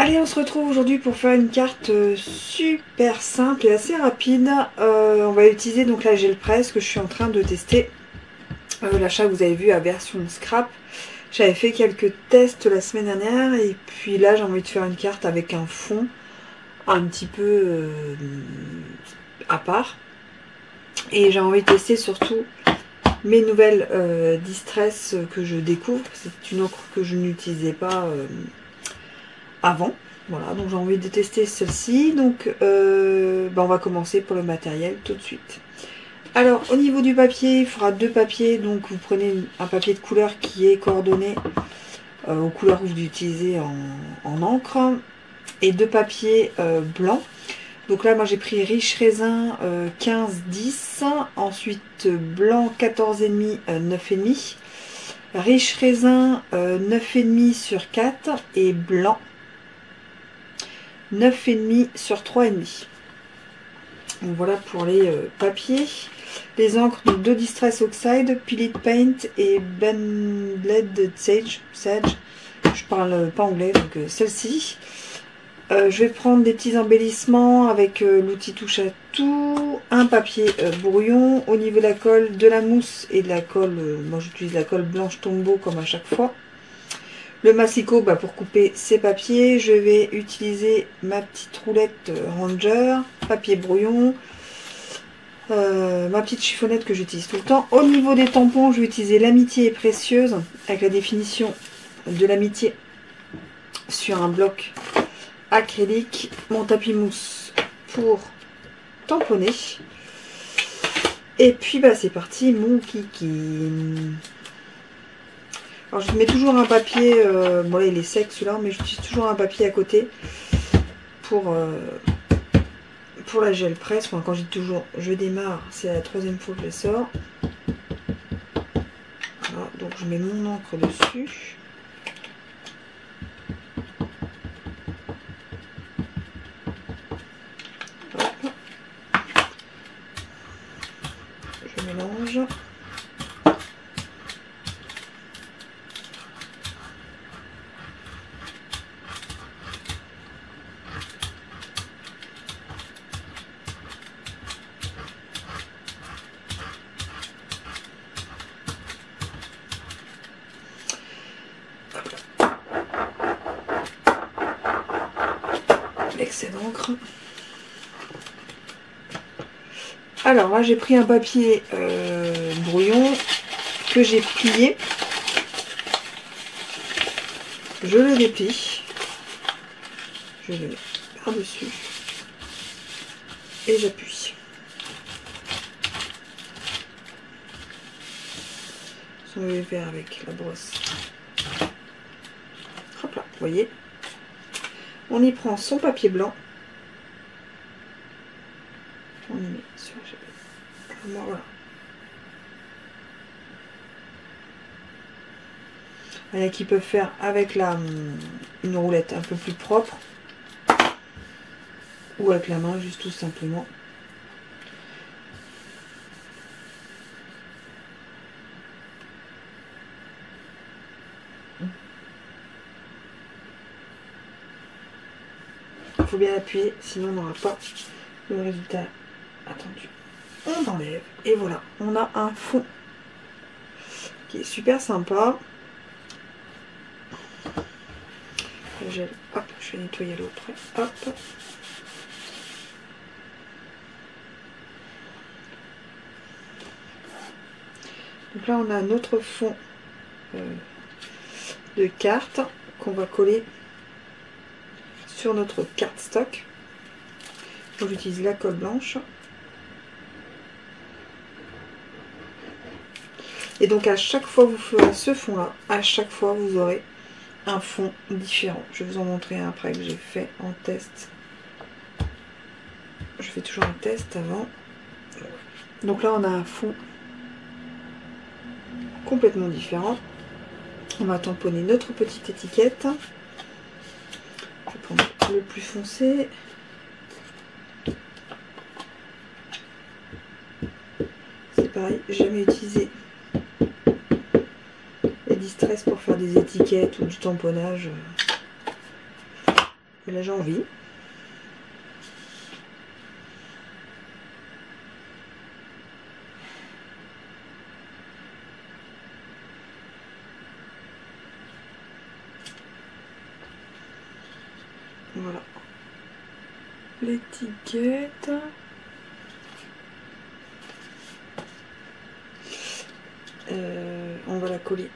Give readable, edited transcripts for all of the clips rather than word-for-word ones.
Allez, on se retrouve aujourd'hui pour faire une carte super simple et assez rapide. On va utiliser donc la gel presse que je suis en train de tester. L'achat que vous avez vu à version scrap. J'avais fait quelques tests la semaine dernière et puis là j'ai envie de faire une carte avec un fond un petit peu à part. Et j'ai envie de tester surtout mes nouvelles Distress que je découvre. C'est une encre que je n'utilisais pas avant. Voilà, donc j'ai envie de tester celle-ci. Donc on va commencer pour le matériel tout de suite. Alors au niveau du papier, il faudra deux papiers. Donc vous prenez un papier de couleur qui est coordonné aux couleurs que vous utilisez en encre. Et deux papiers blancs. Donc là moi j'ai pris riche raisin 15-10. Ensuite blanc 14,5 9,5. Riche raisin 9,5 sur 4 et blanc 9,5 sur 3,5. Donc voilà pour les papiers. Les encres, donc 2 Distress Oxide, Pilot Paint et Blended Sage. Je parle pas anglais, donc celle-ci. Je vais prendre des petits embellissements avec l'outil touche à tout, un papier brouillon, au niveau de la colle, de la mousse et de la colle, moi j'utilise la colle blanche Tombow comme à chaque fois. Le massicot pour couper ces papiers, je vais utiliser ma petite roulette Ranger, papier brouillon, ma petite chiffonnette que j'utilise tout le temps. Au niveau des tampons, je vais utiliser l'amitié est précieuse avec la définition de l'amitié sur un bloc acrylique, mon tapis mousse pour tamponner. Et puis c'est parti, mon kiki. Alors je mets toujours un papier, bon là il est sec celui-là, mais j'utilise toujours un papier à côté pour la gel presse. Enfin, quand je dis toujours je démarre, c'est la 3e fois que je sors. Voilà, donc je mets mon encre dessus. Hop. Je mélange. L'excès d'encre. Alors là j'ai pris un papier brouillon que j'ai plié. Je le déplie. Je le mets par-dessus. Et j'appuie. Je vais faire avec la brosse. Hop là, vous voyez. On y prend son papier blanc. On y met sur la voilà. Il y en a qui peuvent faire avec une roulette un peu plus propre. Ou avec la main, juste tout simplement. Il faut bien appuyer, sinon on n'aura pas le résultat attendu. On enlève et voilà, on a un fond qui est super sympa. Le gel, hop, je vais nettoyer l'autre. Hop. Donc là on a notre fond de carte qu'on va coller sur notre carte stock. Donc j'utilise la colle blanche. Et donc à chaque fois que vous ferez ce fond là, à chaque fois vous aurez un fond différent. Je vais vous en montrer un après que j'ai fait en test. Je fais toujours un test avant. Donc là on a un fond complètement différent. On va tamponner notre petite étiquette. Je vais prendre le plus foncé. C'est pareil, j'ai jamais utilisé les Distress pour faire des étiquettes ou du tamponnage. Et là j'ai envie. Voilà. L'étiquette. On va la coller.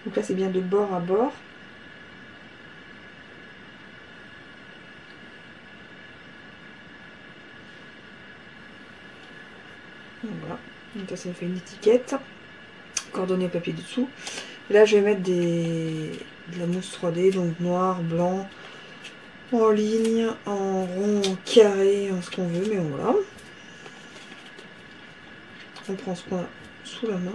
Donc là c'est bien de bord à bord. Voilà, donc là ça me fait une étiquette, coordonnées papier dessous. Et là je vais mettre de la mousse 3D, donc noir, blanc, en ligne, en rond, en carré, en ce qu'on veut, mais voilà. On prend ce qu'on a sous la main.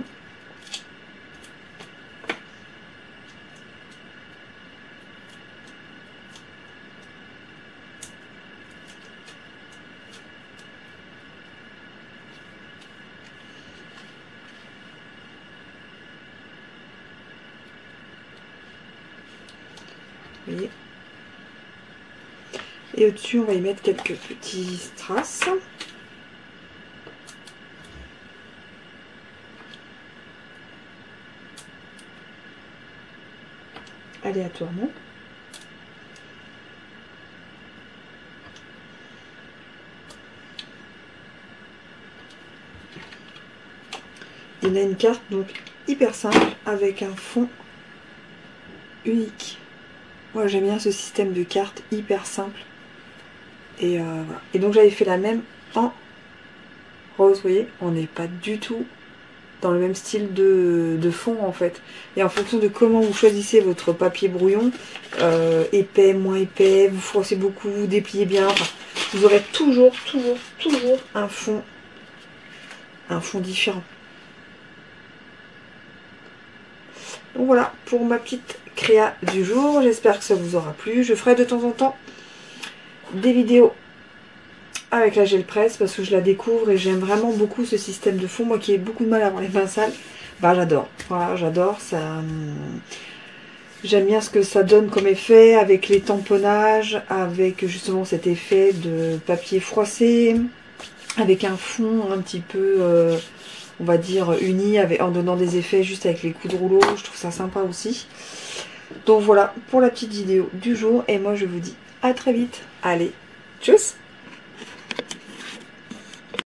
Vous voyez. Et au-dessus, on va y mettre quelques petits strass. Aléatoirement. Il y a une carte donc hyper simple avec un fond unique. Moi j'aime bien ce système de cartes hyper simple. Et, voilà. Et donc j'avais fait la même en rose, vous voyez, on n'est pas du tout dans le même style de fond en fait. Et en fonction de comment vous choisissez votre papier brouillon, épais, moins épais, vous froissez beaucoup, vous dépliez bien, enfin, vous aurez toujours un fond différent. Donc voilà pour ma petite créa du jour, j'espère que ça vous aura plu. Je ferai de temps en temps des vidéos avec la gel presse parce que je la découvre et j'aime vraiment beaucoup ce système de fond. Moi qui ai beaucoup de mal à avoir les mains sales, bah j'adore. Voilà, j'adore ça. J'aime bien ce que ça donne comme effet avec les tamponnages, avec justement cet effet de papier froissé, avec un fond un petit peu, on va dire, uni, en donnant des effets juste avec les coups de rouleau. Je trouve ça sympa aussi. Donc voilà pour la petite vidéo du jour et moi je vous dis à très vite. Allez, tchuss!